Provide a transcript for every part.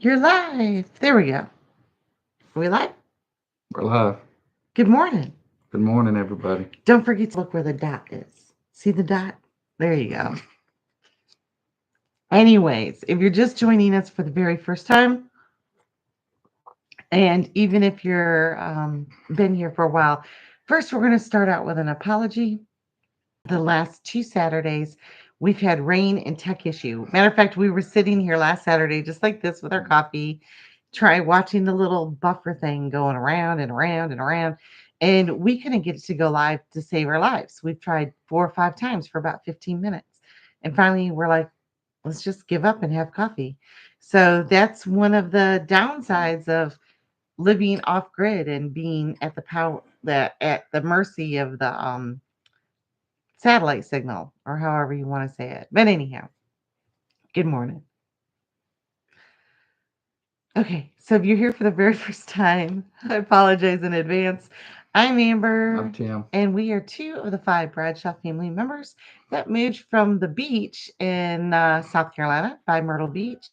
You're live. There we go. Are we live? We're live. Good morning. Good morning, everybody. Don't forget to look where the dot is. See the dot? There you go. Anyways, if you're just joining us for the very first time, and even if you're been here for a while, first we're going to start out with an apology. The last 2 Saturdays, we've had rain and tech issue. Matter of fact, we were sitting here last Saturday just like this with our coffee, try watching the little buffer thing going around and around and around. And we couldn't get it to go live to save our lives. We've tried 4 or 5 times for about 15 minutes. And finally, we're like, let's just give up and have coffee. So that's one of the downsides of living off grid and being at the power that at the mercy of the satellite signal or however you want to say it. But anyhow, good morning. Okay, so if you're here for the very first time, I apologize in advance. I'm I'm Amber, Tim. and we are two of the five Bradshaw family members that moved from the beach in South Carolina by Myrtle Beach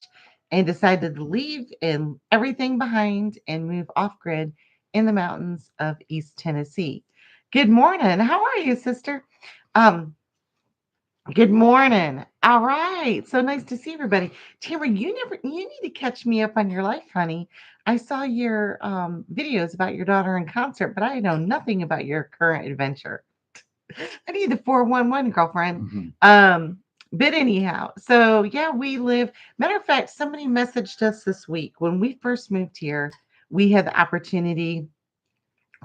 and decided to leave and everything behind and move off grid in the mountains of East Tennessee. Good morning. How are you, sister? Um, Good morning. All right. So nice to see everybody. Tamara, you need to catch me up on your life, honey. I saw your videos about your daughter in concert, but I know nothing about your current adventure. I need the 411 girlfriend. Mhm. But anyhow, so yeah, we live. Matter of fact, somebody messaged us this week when we first moved here. We had the opportunity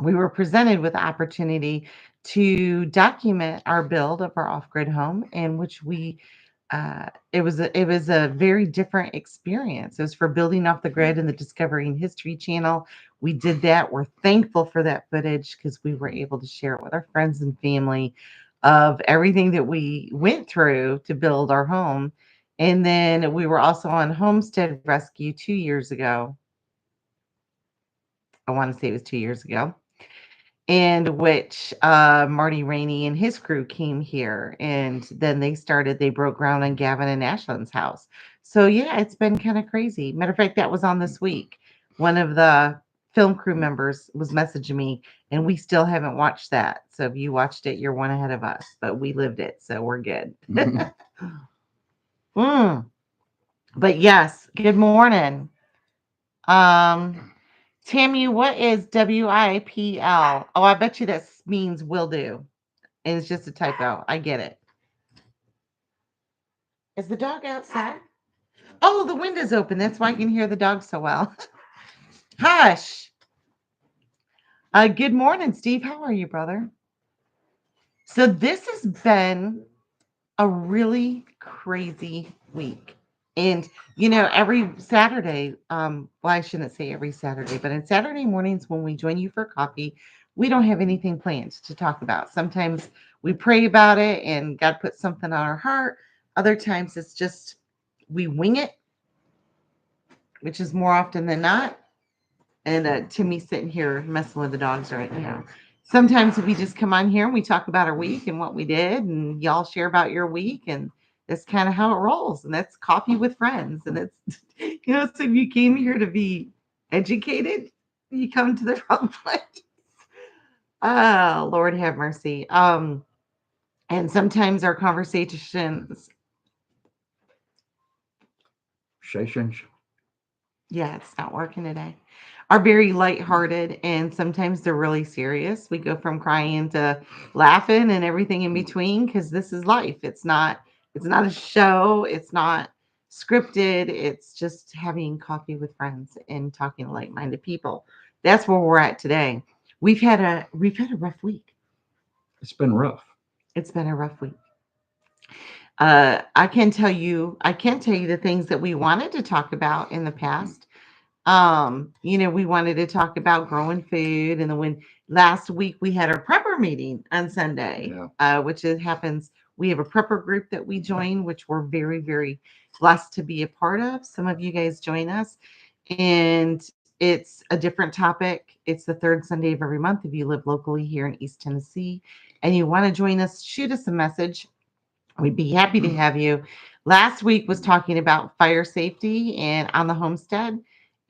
we were presented with the opportunity to document our build of our off-grid home in which we it was a very different experience. It was for building off the grid and the Discovering History channel. We did that. We're thankful for that footage because we were able to share it with our friends and family of everything that we went through to build our home. And then we were also on Homestead Rescue 2 years ago. I want to say it was 2 years ago, and which Marty Raney and his crew came here, and then they broke ground on Gavin and Ashlyn's house. So yeah, it's been kind of crazy. Matter of fact, that was on this week. One of the film crew members was messaging me, and we still haven't watched that. So if you watched it, you're one ahead of us, but we lived it, so we're good. Mm. But yes, good morning. Um, Tammy, what is WIPL? Oh, I bet you that means will do. And it's just a typo. I get it. Is the dog outside? Oh, the window's open. That's why I can hear the dog so well. Hush. Good morning, Steve. How are you, brother? So this has been a really crazy week. And every Saturday, well, I shouldn't say every Saturday, but on Saturday mornings when we join you for coffee, we don't have anything planned to talk about. Sometimes we pray about it and God puts something on our heart. Other times it's just we wing it, which is more often than not. And Timmy's sitting here messing with the dogs right now. Sometimes we just come on here and we talk about our week and what we did, and y'all share about your week, and that's kind of how it rolls. And that's coffee with friends. And it's, so if you came here to be educated, you come to the wrong place. Oh, Lord have mercy. And sometimes our conversations, Shations. yeah, it's not working today, are very lighthearted and sometimes they're really serious. We go from crying to laughing and everything in between because this is life. It's not a show, it's not scripted. It's just having coffee with friends and talking to like-minded people. That's where we're at today. We've had a rough week. It's been rough. It's been a rough week. I can tell you the things that we wanted to talk about in the past. We wanted to talk about growing food, and then when last week we had our prepper meeting on Sunday, Yeah. which it happens. We have a prepper group that we join, which we're very, very blessed to be a part of. Some of you guys join us, and it's a different topic. It's the third Sunday of every month. If you live locally here in East Tennessee and you want to join us, shoot us a message We'd be happy to have you. Last week was talking about fire safety and on the homestead,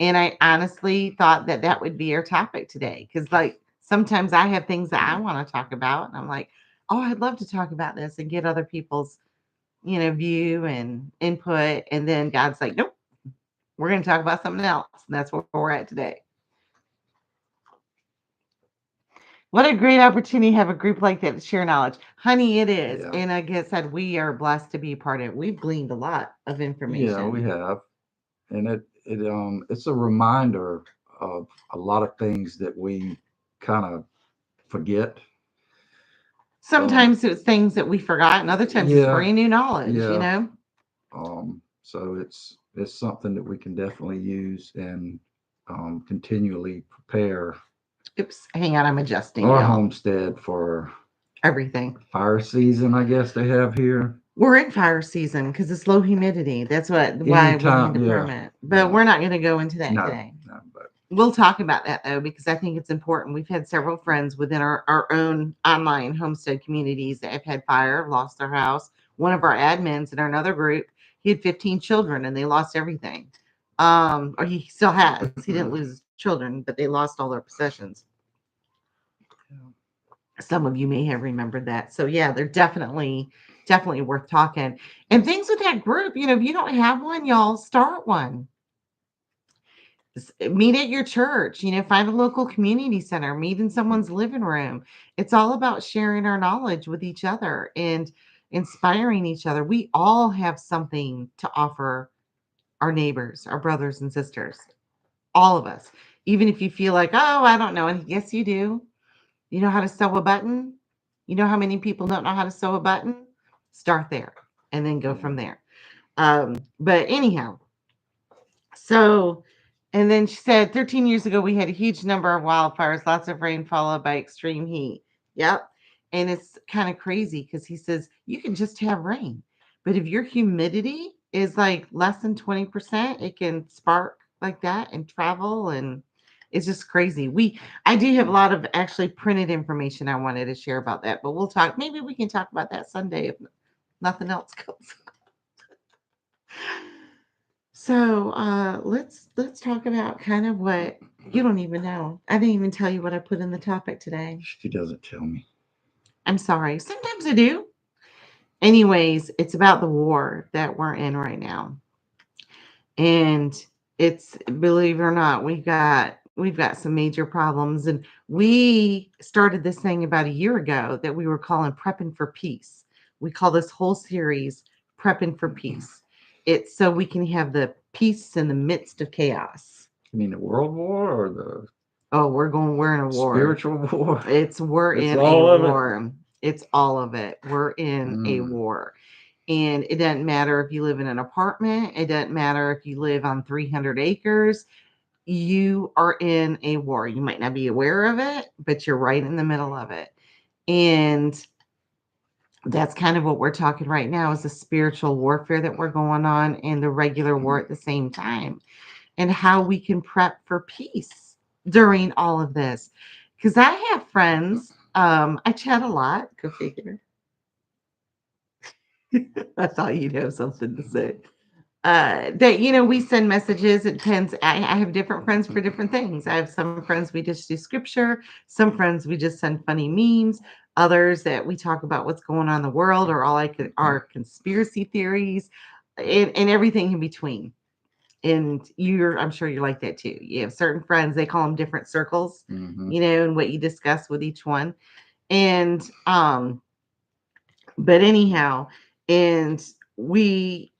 and I honestly thought that that would be our topic today because, like, sometimes I have things that I want to talk about, and I'm like, oh, I'd love to talk about this and get other people's, view and input, and then God's like, nope, we're going to talk about something else, and that's where we're at today. What a great opportunity to have a group like that to share knowledge. Honey, it is. Yeah. And like I said, we are blessed to be a part of it. We've gleaned a lot of Yeah, information. we have. And it's a reminder of a lot of things that we kind of forget. Um, Sometimes it's things that we forgot, and other times it's yeah, brand new knowledge. yeah. So it's something that we can definitely use and continually prepare Oops, hang on, I'm adjusting our y'all. homestead for Everything. fire season, I guess they have here. We're in fire season because it's low humidity. That's why we need Anytime, a yeah, permit. But yeah. we're not going to go into that No, today. no, but We'll talk about that though, because I think it's important. We've had several friends within our own online homestead communities that have had fire, lost their house. One of our admins in another group, he had 15 children and they lost everything. Or he still has. He didn't lose his children, but they lost all their possessions. Some of you may have remembered that. So yeah, they're definitely worth talking. And things with that group, if you don't have one, y'all start one. Meet at your church, find a local community center, meet in someone's living room. It's all about sharing our knowledge with each other and inspiring each other. We all have something to offer our neighbors, our brothers and sisters, all of us. Even if you feel like, oh, I don't know. And yes, you do. You know how to sew a button? You know how many people don't know how to sew a button? Start there and then go from there. But anyhow, so, and then she said 13 years ago, we had a huge number of wildfires, lots of rain followed by extreme heat. Yep. And it's kind of crazy because he says you can just have rain. But if your humidity is like less than 20%, it can spark like that and travel. And it's just crazy. I do have a lot of actually printed information I wanted to share about that, but we'll talk. Maybe we can talk about that Sunday if nothing else goes. So let's talk about kind of what you don't even know. I didn't even tell you what I put in the topic today. she doesn't tell me. I'm sorry. Sometimes I do. Anyways, it's about the war that we're in right now. And it's, believe it or not, we've got some major problems. And we started this thing about a year ago that we were calling Prepping for Peace. We call this whole series Prepping for Peace. It's so we can have the peace in the midst of chaos. You mean the World War or the Oh, we're in a war. spiritual war? We're It's in a all of it. war. It's all of it. We're in a war. And it doesn't matter if you live in an apartment, it doesn't matter if you live on 300 acres. You are in a war. You might not be aware of it, but you're right in the middle of it. And that's kind of what we're talking right now is the spiritual warfare that we're going on and the regular war at the same time, and how we can prep for peace during all of this. Because I have friends, I chat a lot, go figure. I thought you'd have something to say. That we send messages. It depends. I have different friends for different things. I have some friends we just do scripture, some friends we just send funny memes, others that we talk about what's going on in the world, or all I could are conspiracy theories, and everything in between. And I'm sure you're like that too. You have certain friends, they call them different circles, and what you discuss with each one. And but anyhow, and we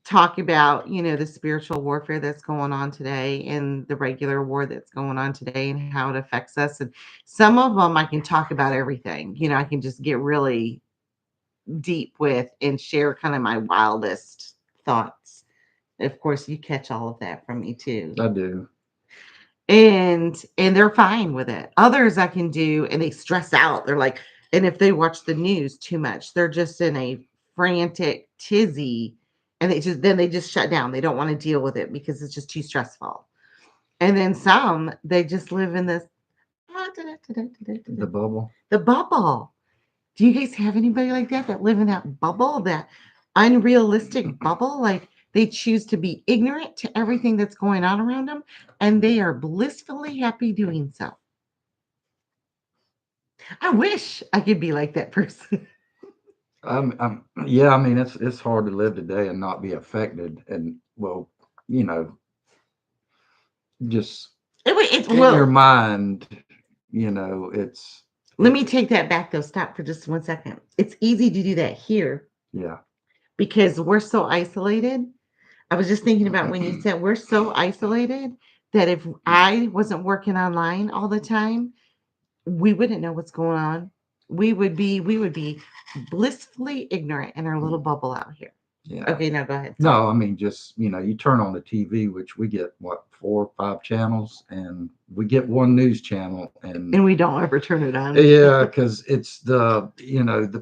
talk about, the spiritual warfare that's going on today and the regular war that's going on today and how it affects us. And some of them I can talk about everything. I can just get really deep with and share kind of my wildest thoughts. Of course, you catch all of that from me too. I do. And they're fine with it. Others I can do, and they stress out. They're like, and if they watch the news too much, they're just in a frantic tizzy, and they just shut down. They don't want to deal with it because it's just too stressful. And then some, they just live in this The bubble. the bubble. Do you guys have anybody like that live in that bubble, that unrealistic bubble? Like they choose to be ignorant to everything that's going on around them, and they are blissfully happy doing so. I wish I could be like that person. Yeah, I mean, it's hard to live today and not be affected. And well, you know, just It's in your well. mind, it's Let it, me take that back though. Stop for just 1 second. It's easy to do that here yeah, because we're so isolated. I was just thinking about when you said we're so isolated that if I wasn't working online all the time, we wouldn't know what's going on. We would be blissfully ignorant in our little bubble out here. yeah. Okay, now go ahead. Sorry. No, I mean, just you turn on the TV, which we get what, 4 or 5 channels, and we get one news channel, and And we don't ever turn it on. yeah, because it's the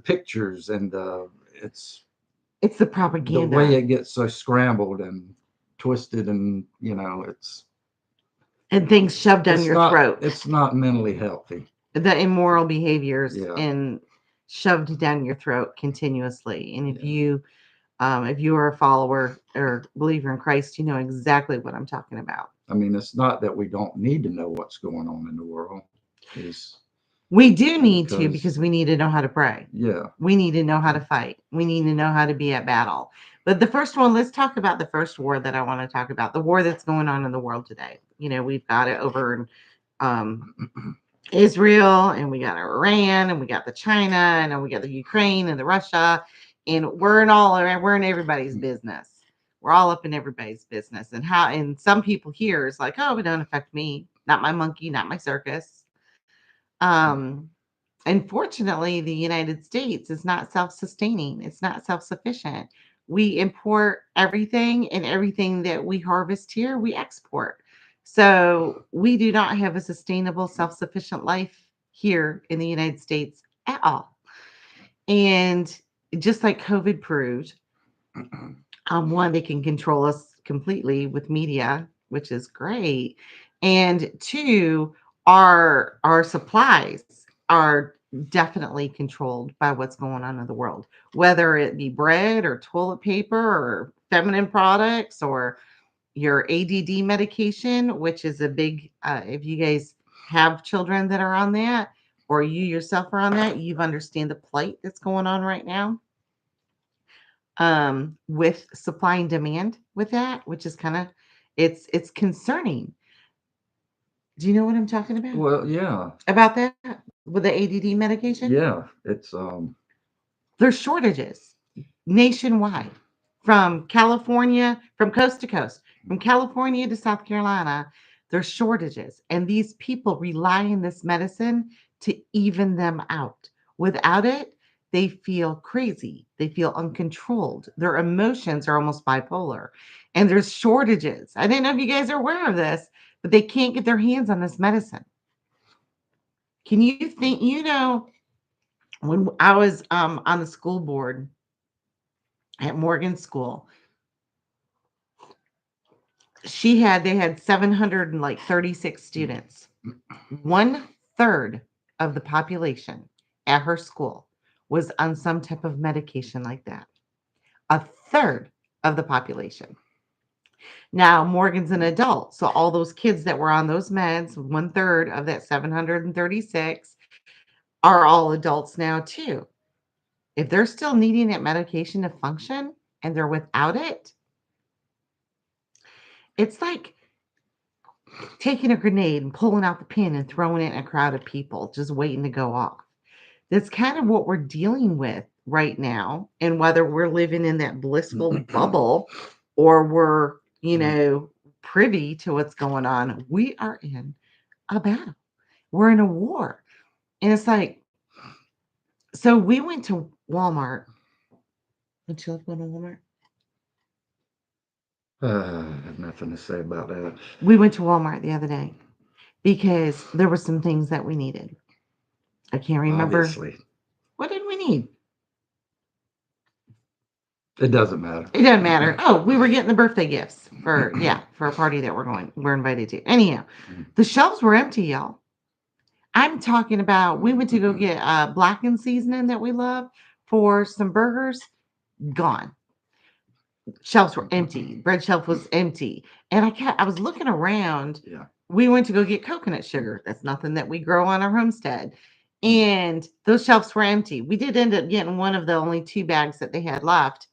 pictures and it's It's the the way propaganda it gets so scrambled and twisted, and and things shoved down it's your not throat. it's not mentally healthy. The immoral behaviors Yeah, and shoved down your throat continuously. And if yeah. you are a follower or believer in Christ, you know exactly what I'm talking about. I mean, it's not that we don't need to know what's going on in the world. Is We do need to because because we need to know how to pray. yeah, We need to know how to fight. We need to know how to be at battle. But the first one, let's talk about the first war that I want to talk about, the war that's going on in the world today. We've got it over in um, Israel, and we got Iran, and we got the China, and then we got the Ukraine and the Russia, and we're in everybody's business. We're all up in everybody's business, and some people here is like, oh, it don't affect me, not my monkey, not my circus. Um, Unfortunately, the United States is not self-sustaining. It's not self-sufficient. We import everything, and everything that we harvest here, we export. So we do not have a sustainable, self-sufficient life here in the United States at all. And just like COVID proved, one, they can control us completely with media, which is great. And two, our supplies are definitely controlled by what's going on in the world, whether it be bread or toilet paper or feminine products or your ADD medication, which is a big, if you guys have children that are on that, or you yourself are on that, you understand the plight that's going on right now, with supply and demand with that, which is kind of, it's concerning. Do you know what I'm talking about? well, yeah, About that with the ADD medication? yeah. It's There's shortages nationwide, from coast to coast, from California to South Carolina. There's shortages, and these people rely on this medicine to even them out. Without it, they feel crazy. They feel uncontrolled. Their emotions are almost bipolar, and there's shortages. I didn't know if you guys are aware of this, but they can't get their hands on this medicine. Can you think? When I was on the school board at Morgan School, they had 736 students. One third of the population at her school was on some type of medication like that. A third of the population. Now, Morgan's an adult. So all those kids that were on those meds, one third of that 736 are all adults now too. If they're still needing that medication to function and they're without it, it's like taking a grenade and pulling out the pin and throwing it in a crowd of people just waiting to go off. That's kind of what we're dealing with right now. And whether we're living in that blissful bubble or we're, privy to what's going on, we are in a battle. We're in a war. And it's like, so we went to Walmart. Would you love going to Walmart? I have nothing to say about that. We went to Walmart the other day because there were some things that we needed. I can't remember. Obviously, What did we need? it doesn't matter. It doesn't matter. Oh, we were getting the birthday gifts for a party that we're invited to. Anyhow, the shelves were empty, y'all. I'm talking about we went to go get blackened seasoning that we love for some burgers. Gone. Shelves were empty. Bread shelf was empty. And I was looking around. Yeah. We went to go get coconut sugar. That's nothing that we grow on our homestead. And those shelves were empty. We did end up getting one of the only 2 bags that they had left.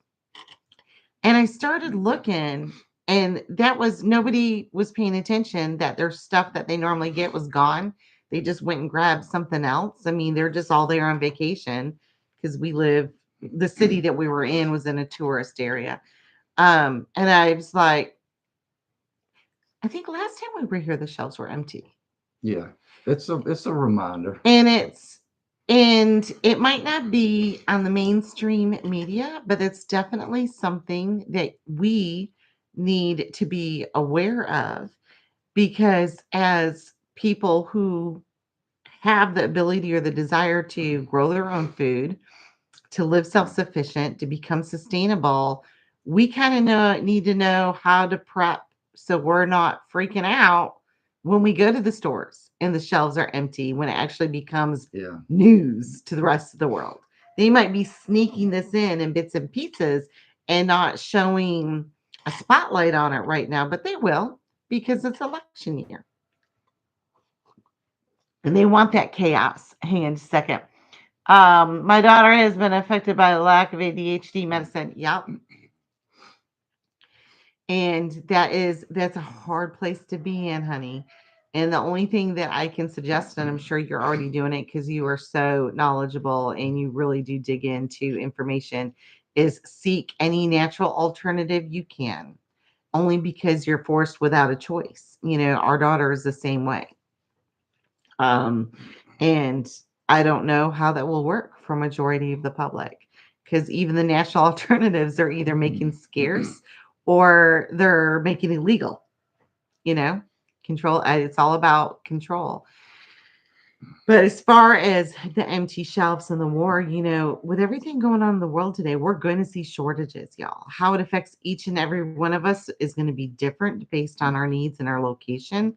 And I started looking, and that was nobody was paying attention that their stuff that they normally get was gone. They just went and grabbed something else. I mean, they're just all there on vacation because the city that we were in was in a tourist area. And I was like, I think last time we were here, the shelves were empty. Yeah. It's a reminder. And it might not be on the mainstream media, but it's definitely something that we need to be aware of because as people who have the ability or the desire to grow their own food, to live self-sufficient, to become sustainable, we kind of need to know how to prep so we're not freaking out when we go to the stores and the shelves are empty when it actually becomes Yeah. news to the rest of the world. They might be sneaking this in bits and pieces and not showing a spotlight on it right now, but they will because it's election year. And they want that chaos. Hang on just a second. My daughter has been affected by the lack of ADHD medicine. Yep. And that's a hard place to be in, honey. And the only thing that I can suggest, and I'm sure you're already doing it because you are so knowledgeable and you really do dig into information, is seek any natural alternative you can, only because you're forced without a choice. Our daughter is the same way. Um, and I don't know how that will work for majority of the public because even the national alternatives are either making scarce or they're making illegal, you know, control. It's all about control. But as far as the empty shelves and the war, with everything going on in the world today, we're going to see shortages, y'all. How it affects each and every one of us is going to be different based on our needs and our location.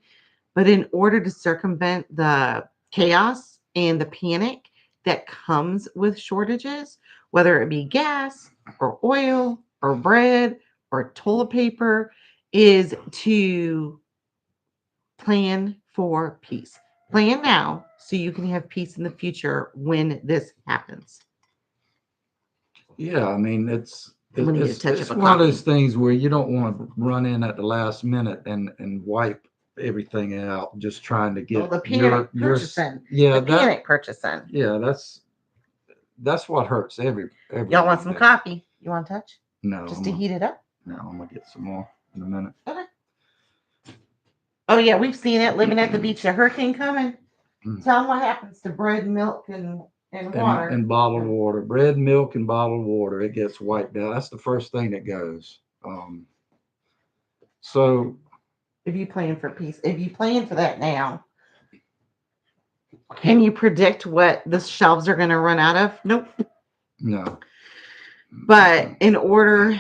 But in order to circumvent the chaos and the panic that comes with shortages, whether it be gas or oil or bread or toilet paper, is to plan for peace. Plan now so you can have peace in the future when this happens. Yeah, I mean, I'm going to get a touch it's of a one of coffee. those things where you don't want to run in at the last minute and wipe everything out, just trying to Oh, get the panic purchasing. yeah, The panic purchasing. yeah, that's what hurts Y'all want everyone. some coffee? You want to touch? No, Just to heat it up? no, I'm gonna get some more in a minute. Okay. Oh yeah, we've seen it living at the beach. A hurricane coming. Mm. Tell them what happens to bread, milk, and water. And bottled water, bread, milk, and bottled water, it gets wiped out. That's the first thing that goes. So If you plan for peace, if you plan for that now, can you predict what the shelves are going to run out of? Nope. no, But in order,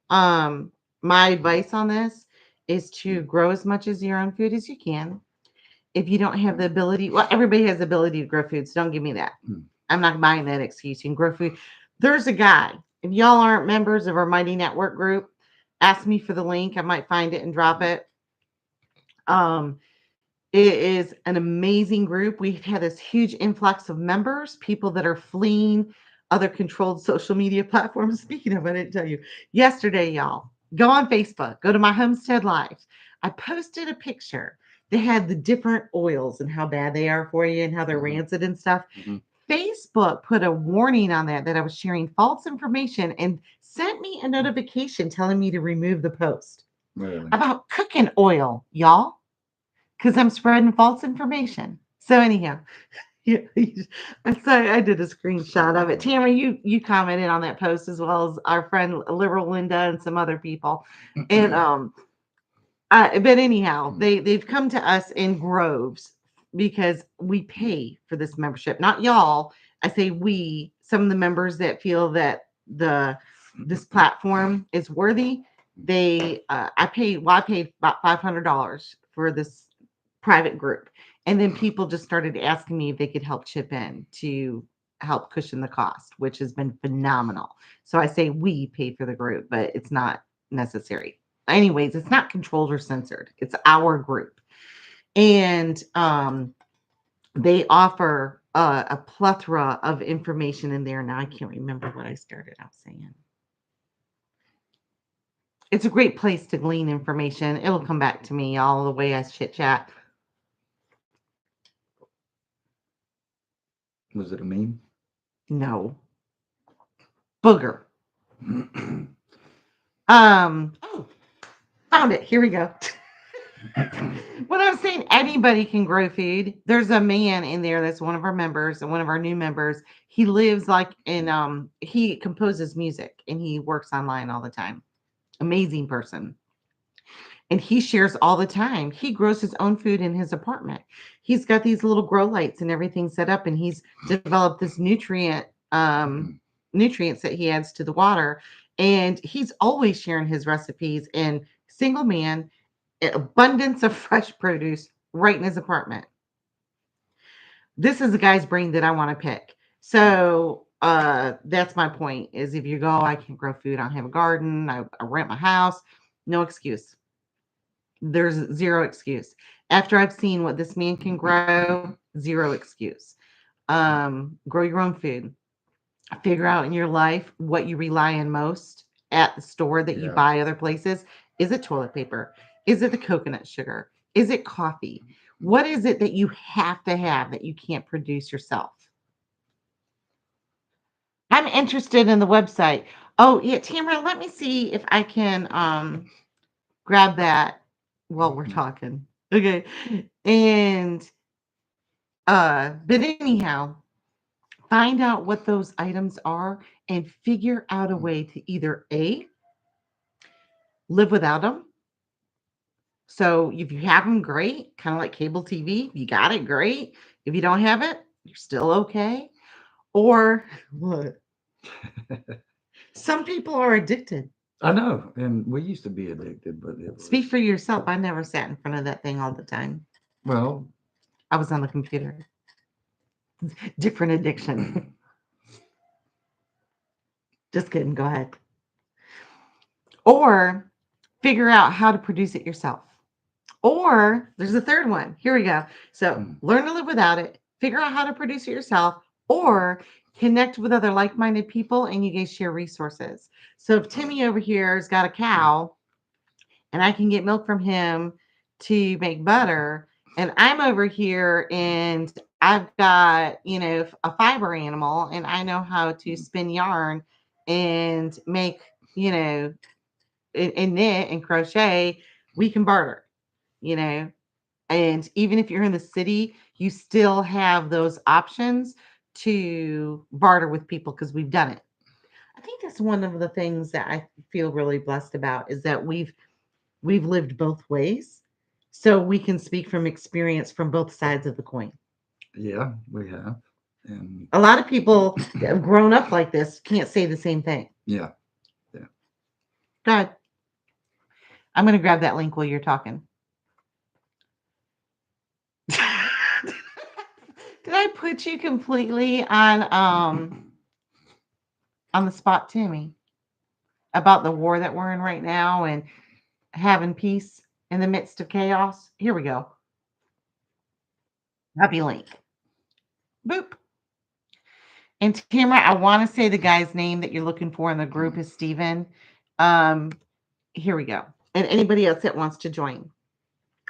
my advice on this is to grow as much as your own food as you can. If you don't have the ability, well, everybody has the ability to grow food, so don't give me that. I'm not buying that excuse. You can grow food. There's a guy. If y'all aren't members of our Mighty Network group, ask me for the link. I might find it and drop it. It is an amazing group. We've had this huge influx of members, people that are fleeing other controlled social media platforms. Speaking of, I didn't tell you yesterday, y'all, go on Facebook, go to my Homestead Lives. I posted a picture that had the different oils and how bad they are for you and how they're rancid and stuff. Mm-hmm. Facebook put a warning on that I was sharing false information and sent me a notification telling me to remove the post about cooking oil, y'all, because I'm spreading false information. So anyhow, yeah, so I did a screenshot of it. Tamara, you commented on that post as well as our friend Liberal Linda and some other people. And but anyhow, they've come to us in groves because we pay for this membership. Not y'all. I say we, some of the members that feel that this platform is worthy. I paid about $500 for this private group. And then people just started asking me if they could help chip in to help cushion the cost, which has been phenomenal. So I say we paid for the group, but it's not necessary. Anyways, it's not controlled or censored. It's our group. And they offer a plethora of information in there. Now I can't remember what I started out saying. It's a great place to glean information. It'll come back to me all the way I chit chat. Was it a meme? No. Booger. Oh, found it. Here we go. When I was saying anybody can grow food, there's a man in there that's one of our members and one of our new members. He lives like in he composes music and he works online all the time. Amazing person. And he shares all the time. He grows his own food in his apartment. He's got these little grow lights and everything set up, and he's developed this nutrients that he adds to the water. And he's always sharing his recipes. And single man, abundance of fresh produce right in his apartment. This is the guy's brain that I want to pick. So that's my point is if you go, I can't grow food, I don't have a garden, I rent my house, no excuse. There's zero excuse. After I've seen what this man can grow, zero excuse. Grow your own food. Figure out in your life what you rely on most at the store that you Yeah. buy other places. Is it toilet paper? Is it the coconut sugar? Is it coffee? What is it that you have to have that you can't produce yourself? I'm interested in the website. Oh, yeah, Tamara, let me see if I can grab that while we're talking. Okay. And but anyhow, find out what those items are and figure out a way to either A, live without them. So if you have them, great. Kind of like cable TV. You got it, great. If you don't have it, you're still okay. Or what? Some people are addicted. I know, and we used to be addicted, but it was Speak for yourself. I never sat in front of that thing all the time. well. I was on the computer. Different addiction. Just kidding. Go ahead. Or figure out how to produce it yourself. Or there's a third one. Here we go. So learn to live without it, figure out how to produce it yourself, or connect with other like minded people and you guys share resources. So if Timmy over here has got a cow and I can get milk from him to make butter, and I'm over here and I've got, a fiber animal and I know how to spin yarn and make, and knit and crochet, we can barter, you know. And even if you're in the city, you still have those options to barter with people because we've done it. I think that's one of the things that I feel really blessed about is that we've lived both ways. So we can speak from experience from both sides of the coin. Yeah, we have, and A lot of people that have grown up like this can't say the same thing. yeah, yeah. God, I'm going to grab that link while you're talking. Did I put you completely on the spot, Timmy, about the war that we're in right now and having peace in the midst of chaos? Here we go. Happy link. Boop. And Tamara, I want to say the guy's name that you're looking for in the group is Steven. Um, Here we go. And anybody else that wants to join.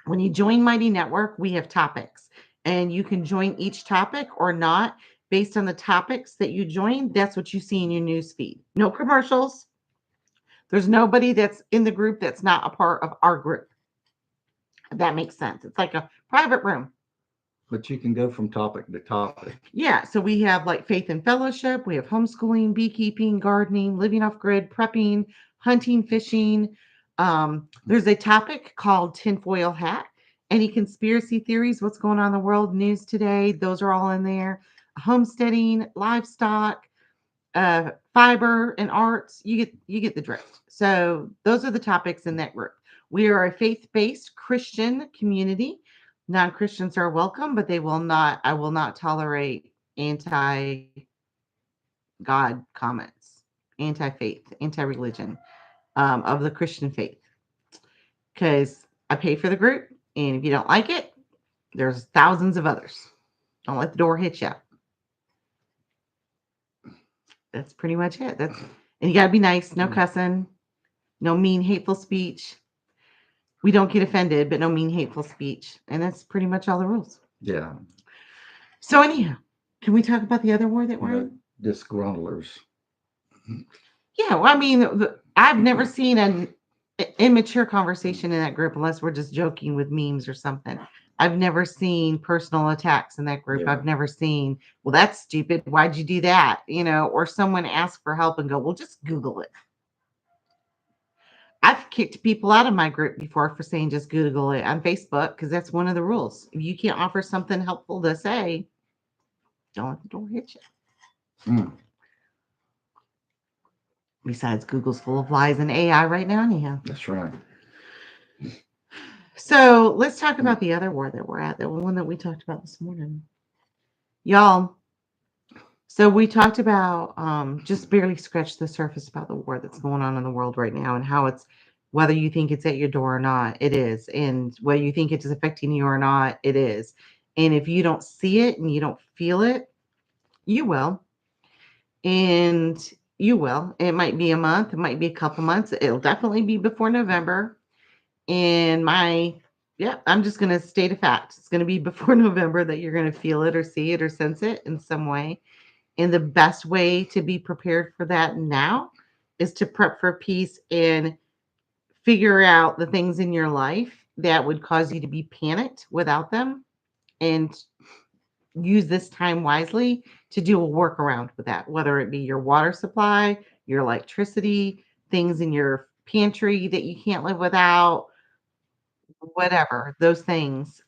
When you join Mighty Network, we have topics, and you can join each topic or not based on the topics that you join. That's what you see in your news feed. No commercials. There's nobody that's in the group that's not a part of our group. If that makes sense. It's like a private room. But you can go from topic to topic. Yeah. So we have like faith and fellowship. We have homeschooling, beekeeping, gardening, living off grid, prepping, hunting, fishing. There's a topic called tinfoil hat. Any conspiracy theories? What's going on in the world? News today? Those are all in there. Homesteading, livestock, fiber, and arts. You get the drift. So those are the topics in that group. We are a faith-based Christian community. Non-Christians are welcome, but I will not tolerate anti-God comments, anti-faith, anti-religion of the Christian faith. Because I pay for the group, and if you don't like it, there's thousands of others. Don't let the door hit you. That's pretty much it. And you got to be nice, no cussing, no mean, hateful speech. We don't get offended, but no mean, hateful speech. And that's pretty much all the rules. Yeah. So anyhow, can we talk about the other war that we're in? Disgruntlers. Yeah, well, I mean, I've never seen an immature conversation in that group unless we're just joking with memes or something. I've never seen personal attacks in that group. Yeah. I've never seen, well, that's stupid. Why'd you do that? Or someone ask for help and go, well, just Google it. I've kicked people out of my group before for saying just Google it on Facebook because that's one of the rules. If you can't offer something helpful to say, don't let the door hit you. Mm. Besides, Google's full of lies and AI right now, anyhow. That's right. So let's talk about the other war that we're at, the one that we talked about this morning. Y'all, so we talked about just barely scratched the surface about the war that's going on in the world right now and how it's, whether you think it's at your door or not, it is. And whether you think it is affecting you or not, it is. And if you don't see it and you don't feel it, you will. And you will. It might be a month, it might be a couple months. It'll definitely be before November. And I'm just going to state a fact. It's going to be before November that you're going to feel it or see it or sense it in some way. And the best way to be prepared for that now is to prep for peace and figure out the things in your life that would cause you to be panicked without them, and use this time wisely to do a workaround with that, whether it be your water supply, your electricity, things in your pantry that you can't live without, whatever, those things,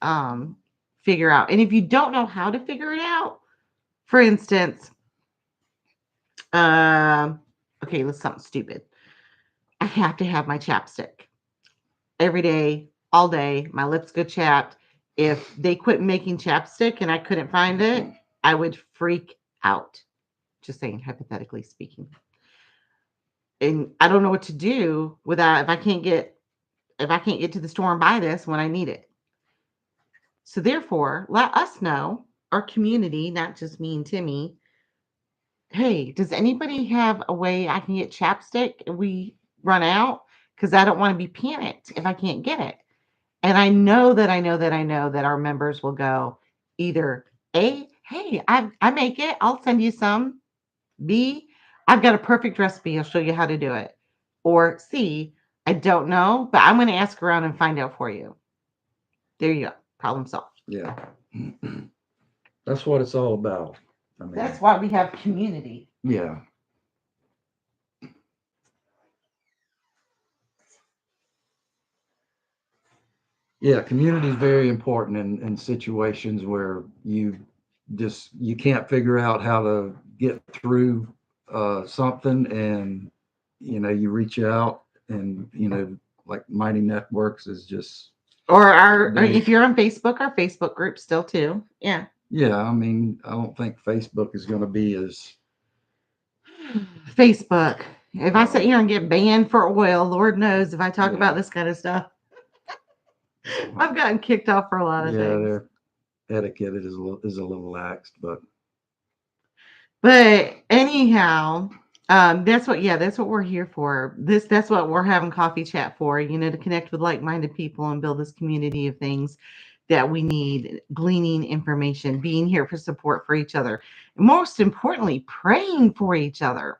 figure out. And if you don't know how to figure it out, for instance, okay, let's something stupid. I have to have my chapstick every day, all day. My lips get chapped. If they quit making chapstick and I couldn't find it, I would freak out. Just saying, hypothetically speaking. And I don't know what to do without, if I can't get to the store and buy this when I need it. So therefore, let us know, our community, not just me and Timmy. Hey, does anybody have a way I can get chapstick if we run out? Because I don't want to be panicked if I can't get it. And I know that our members will go either A, hey, I make it, I'll send you some. B, I've got a perfect recipe, I'll show you how to do it. Or C, I don't know, but I'm going to ask around and find out for you. There you go. Problem solved. Yeah. That's what it's all about. I mean, That's why we have community. yeah. Yeah, community is very important in situations where you can't figure out how to get through something, and you reach out, and like Mighty Networks is just Or they, if you're on Facebook, our Facebook group still too. Yeah. yeah. I mean, I don't think Facebook is going to be as Facebook. If I sit here and get banned for oil, Lord knows if I talk about this kind of stuff, I've gotten kicked off for a lot of things. their etiquette is a little lax, But anyhow, that's what we're here for. That's what we're having coffee chat for, to connect with like-minded people and build this community of things that we need, gleaning information, being here for support for each other. Most importantly, praying for each other.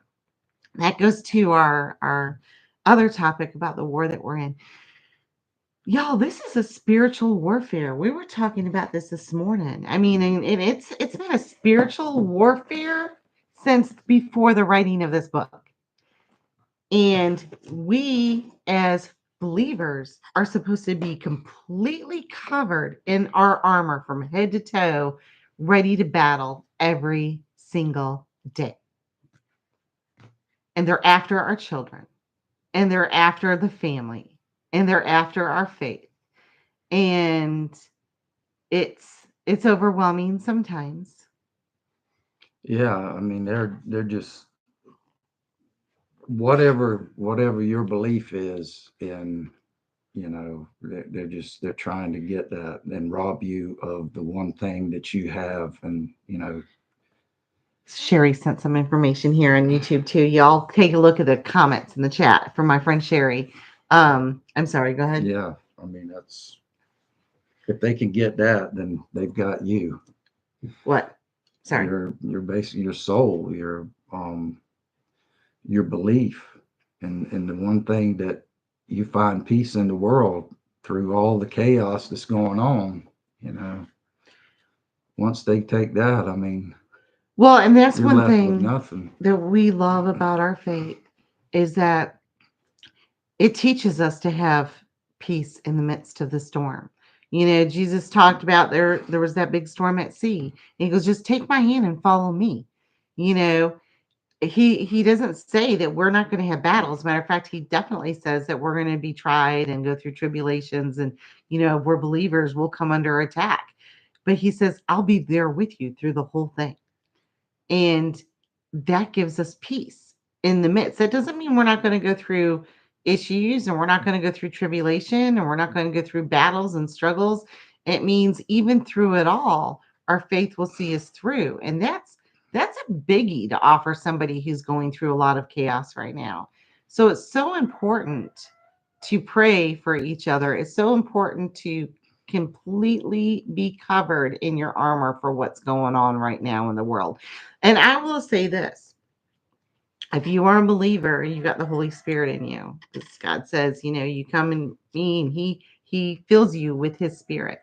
That goes to our other topic about the war that we're in. Y'all, this is a spiritual warfare. We were talking about this morning. I mean, and it's been a spiritual warfare since before the writing of this book. And we as believers are supposed to be completely covered in our armor from head to toe, ready to battle every single day. And they're after our children, and they're after the family, and they're after our faith. And It's overwhelming sometimes. Yeah, I mean they're just whatever your belief is in, they're trying to get that and rob you of the one thing that you have. And Sherry sent some information here on YouTube too. Y'all take a look at the comments in the chat from my friend Sherry. I'm sorry, go ahead. yeah, I mean that's, if they can get that, then they've got you. What? Sorry. Your basically your soul, your belief, and the one thing that you find peace in the world through all the chaos that's going on. You know, once they take that, I mean, Well, and that's you're one left with thing nothing. that we love about our faith is that it teaches us to have peace in the midst of the storm. Jesus talked about there was that big storm at sea. He goes, just take my hand and follow me. You know, he doesn't say that we're not going to have battles. Matter of fact, he definitely says that we're going to be tried and go through tribulations, and we're believers, we'll come under attack. But he says, I'll be there with you through the whole thing. And that gives us peace in the midst. That doesn't mean we're not going to go through issues and we're not going to go through tribulation and we're not going to go through battles and struggles. It means even through it all, our faith will see us through. And that's a biggie to offer somebody who's going through a lot of chaos right now. So it's so important to pray for each other. It's so important to completely be covered in your armor for what's going on right now in the world. And I will say this, if you are a believer, you've got the Holy Spirit in you. Because God says, you come in me and he fills you with his spirit.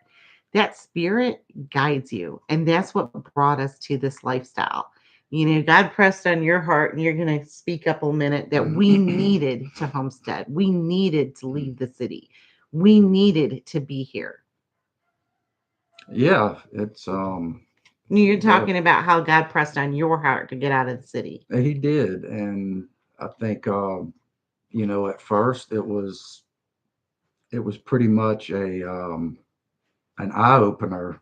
That spirit guides you. And that's what brought us to this lifestyle. God pressed on your heart, and you're going to speak up a minute, that we needed to homestead. We needed to leave the city. We needed to be here. Yeah, it's You're that talking about how God pressed on your heart to get out of the city. he did. And I think at first it was pretty much a an eye opener,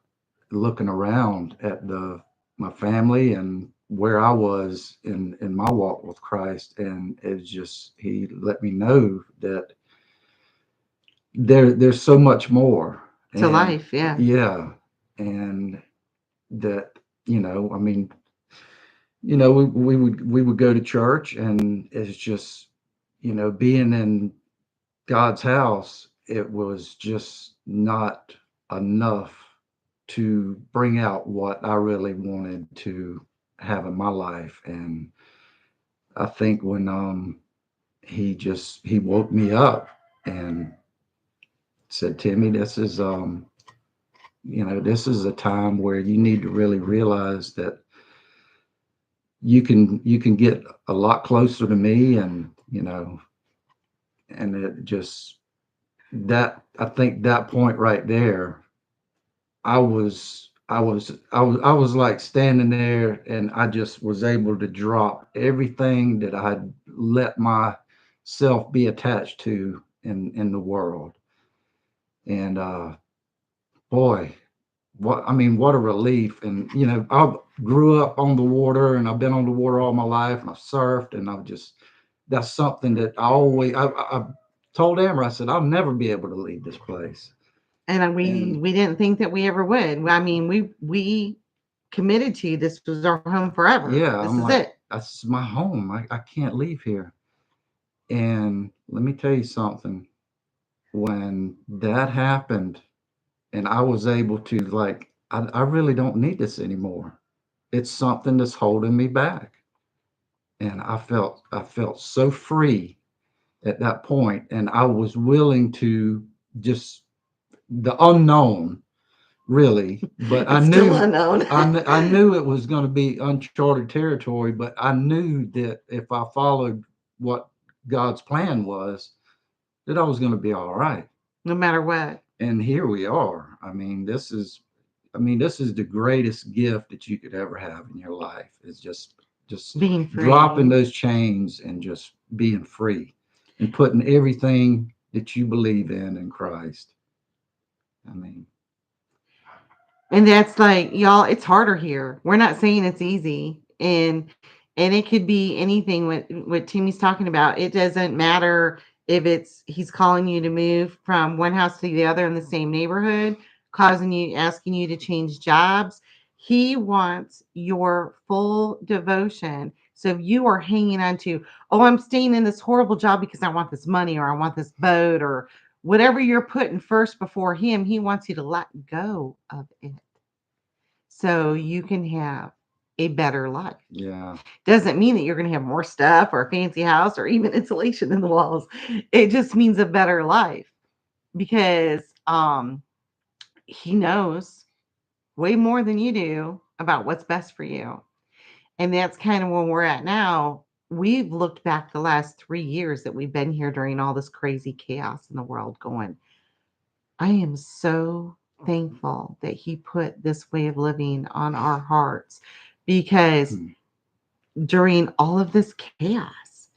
looking around at the my family and where I was in my walk with Christ. And it's just, he let me know that there's so much more. To And life, yeah. yeah, and that, I mean, we would go to church, and it's just, being in God's house, it was just not enough to bring out what I really wanted to have in my life. And I think when he woke me up and said, Timmy, this is a time where you need to really realize that you can get a lot closer to me. And and it just, that, I think that point right there, I was like standing there, and I just was able to drop everything that I had let myself be attached to in the world. And boy, what a relief. And I grew up on the water, and I've been on the water all my life, and I've surfed, and that's something that I told Amber, I said, I'll never be able to leave this place. And we And didn't think that we ever would. I mean, we committed to you. This was our home forever. yeah, This I'm is like, it. that's my home. I can't leave here. And let me tell you something. When that happened, and I was able to, like, I really don't need this anymore. It's something that's holding me back. And I felt so free at that point, and I was willing to just, the unknown, really. But I It's still knew unknown. I knew it was going to be uncharted territory. But I knew that if I followed what God's plan was, that I was going to be all right. No matter what. And here we are. I mean, this is the greatest gift that you could ever have in your life, is just Being dropping free. those chains and just being free, and putting everything that you believe in Christ. I mean, And that's like, y'all, it's harder here. We're not saying it's easy. And it could be anything what Timmy's talking about. It doesn't matter if it's he's calling you to move from one house to the other in the same neighborhood, causing you asking you to change jobs. He wants your full devotion. So if you are hanging on to, oh, I'm staying in this horrible job because I want this money or I want this boat or whatever you're putting first before him, he wants you to let go of it so you can have a better life. Yeah. Doesn't mean that you're going to have more stuff or a fancy house or even insulation in the walls. It just means a better life because he knows way more than you do about what's best for you. And that's kind of where we're at now. We've looked back the last 3 years that we've been here during all this crazy chaos in the world going, I am so thankful that he put this way of living on our hearts because Hmm. during all of this chaos,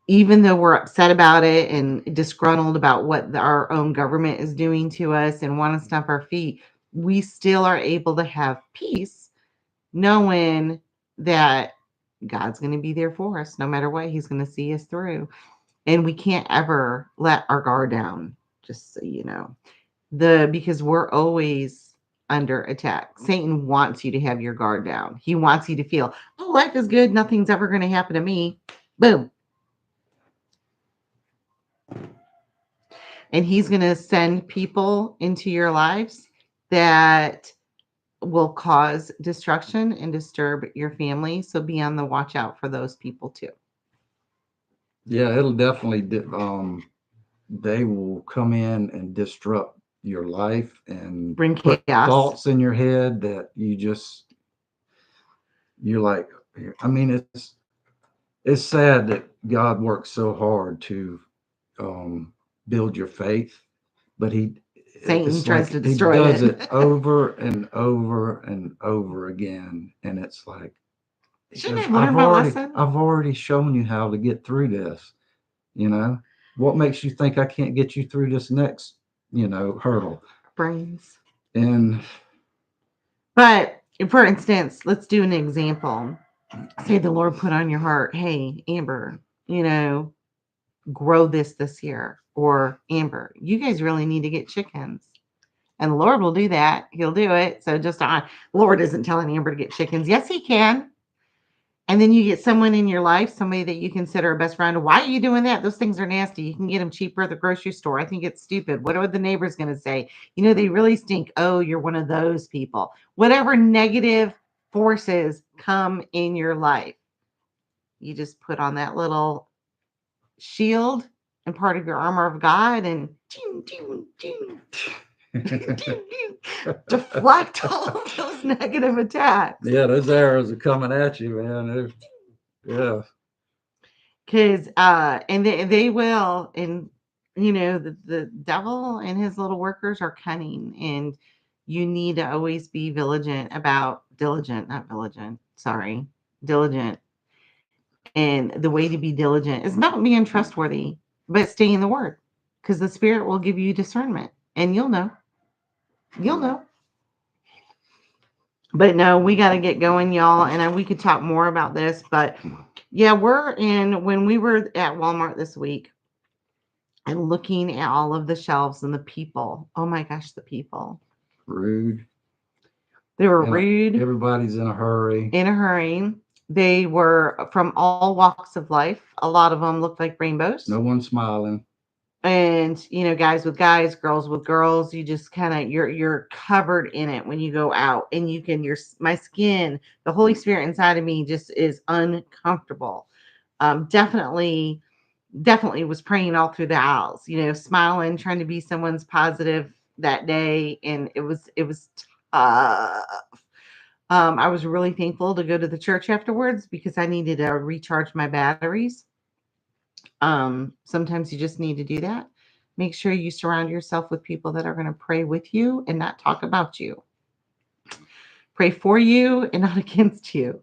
even though we're upset about it and disgruntled about what our own government is doing to us and want to stomp our feet, we still are able to have peace knowing that God's going to be there for us no matter what. He's going to see us through. And we can't ever let our guard down, just so you know. Because we're always under attack. Satan wants you to have your guard down. He wants you to feel, oh, life is good. Nothing's ever going to happen to me. Boom. And he's going to send people into your lives that will cause destruction and disturb your family. So be on the watch out for those people too. Yeah, it'll definitely they will come in and disrupt your life and Bring put chaos. thoughts in your head that you're like, I mean, it's sad that God works so hard to build your faith, but Satan it's tries to like he destroy does it. it over and over and over again, and it's like he Shouldn't goes, I learn my lesson? I've already shown you how to get through this. You know, what makes you think I can't get you through this next, hurdle? Brains. And But for instance, let's do an example. Say the Lord put on your heart, hey, Amber, grow this year. Or Amber, you guys really need to get chickens. And the Lord will do that. He'll do it. So just on, Lord isn't telling Amber to get chickens. Yes, he can. And then you get someone in your life, somebody that you consider a best friend. Why are you doing that? Those things are nasty. You can get them cheaper at the grocery store. I think it's stupid. What are the neighbors going to say? They really stink. Oh, you're one of those people. Whatever negative forces come in your life, you just put on that little shield and part of your armor of God and ding, ding, ding, ding, ding, deflect all of those negative attacks. yeah, those arrows are coming at you, man. Yeah. Because and they will, and the devil and his little workers are cunning, and you need to always be diligent, not vigilant, sorry, diligent. And the way to be diligent is not being trustworthy, but stay in the word, because the spirit will give you discernment, and you'll know. But no, we got to get going, y'all, and we could talk more about this, but yeah, when we were at Walmart this week and looking at all of the shelves and the people. Oh my gosh, the people. Rude. They were rude, Everybody's in a hurry. in a hurry. They were from all walks of life. A lot of them looked like rainbows. No one's smiling. And guys with guys, girls with girls. You just kind of you're covered in it when you go out, and my skin, the Holy Spirit inside of me just is uncomfortable. Definitely was praying all through the aisles, smiling, trying to be someone's positive that day. And it was tough. I was really thankful to go to the church afterwards because I needed to recharge my batteries. Sometimes you just need to do that. Make sure you surround yourself with people that are going to pray with you and not talk about you. Pray for you and not against you,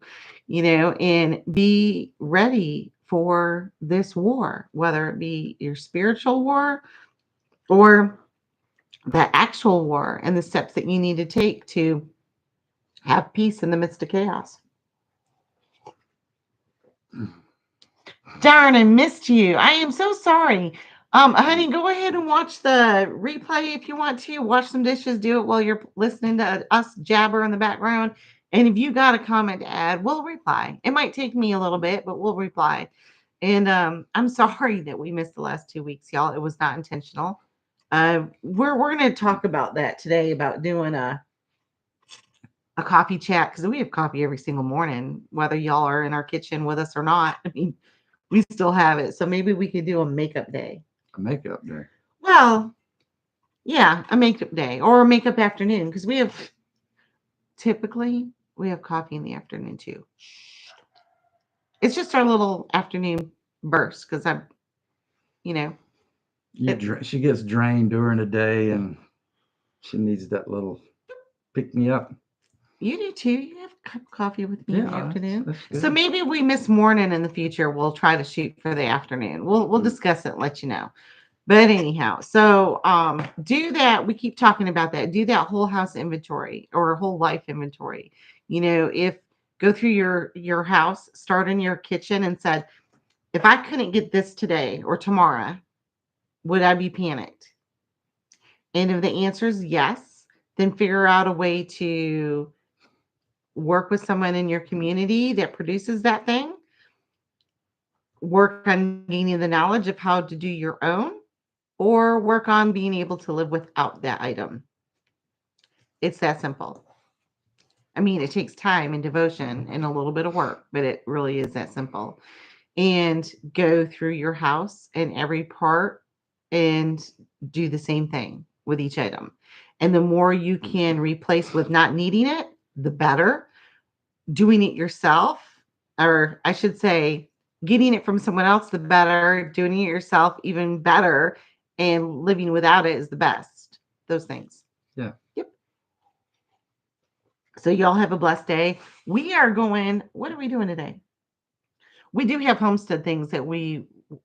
and be ready for this war, whether it be your spiritual war or the actual war and the steps that you need to take to have peace in the midst of chaos. Darn, I missed you. I am so sorry. Honey, go ahead and watch the replay if you want to. Wash some dishes, do it while you're listening to us jabber in the background. And if you got a comment to add, we'll reply. It might take me a little bit, but we'll reply. And I'm sorry that we missed the last 2 weeks, y'all. It was not intentional. We're gonna talk about that today, about doing a coffee chat, because we have coffee every single morning, whether y'all are in our kitchen with us or not. I mean, we still have it. So maybe we could do a makeup day. A makeup day. Well, yeah, a makeup day or a makeup afternoon, because typically we have coffee in the afternoon too. It's just our little afternoon burst because you know, She gets drained during the day and she needs that little pick me up. You do too. You have a cup of coffee with me in the afternoon. That's So maybe we miss morning in the future. We'll try to shoot for the afternoon. We'll discuss it and let you know. But anyhow, so do that. We keep talking about that. Do that whole house inventory or whole life inventory. If go through your house, start in your kitchen and said, if I couldn't get this today or tomorrow, would I be panicked? And if the answer is yes, then figure out a way to work with someone in your community that produces that thing. Work on gaining the knowledge of how to do your own, or work on being able to live without that item. It's that simple. I mean, it takes time and devotion and a little bit of work, but it really is that simple. And go through your house and every part and do the same thing with each item. And the more you can replace with not needing it, the better. Doing it yourself, or I should say, getting it from someone else, the better. Doing it yourself, even better. And living without it is the best. Those things. Yeah. Yep. So y'all have a blessed day. We are going, what are we doing today? We do have homestead things that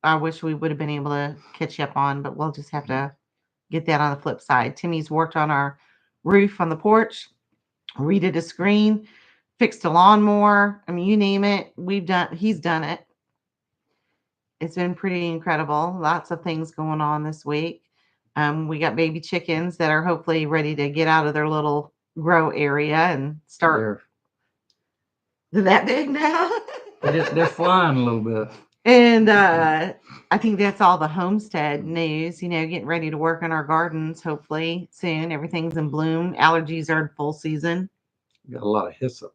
I wish we would have been able to catch up on, but we'll just have to get that on the flip side. Timmy's worked on our roof on the porch, redid a screen, fixed a lawnmower. I mean, you name it, he's done it. It's been pretty incredible. Lots of things going on this week. We got baby chickens that are hopefully ready to get out of their little grow area and start. They're that big now. They're flying a little bit. And I think that's all the homestead news, getting ready to work on our gardens, hopefully soon. Everything's in bloom. Allergies are in full season. We got a lot of hyssop.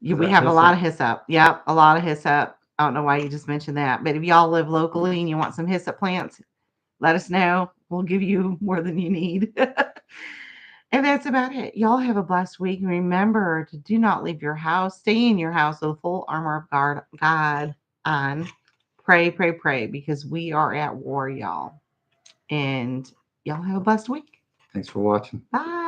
We have a lot of hyssop. Yep, a lot of hyssop. I don't know why you just mentioned that. But if y'all live locally and you want some hyssop plants, let us know. We'll give you more than you need. And that's about it. Y'all have a blessed week. And remember to do not leave your house. Stay in your house with full armor of God on. Pray, pray, pray, because we are at war, y'all. And y'all have a blessed week. Thanks for watching. Bye.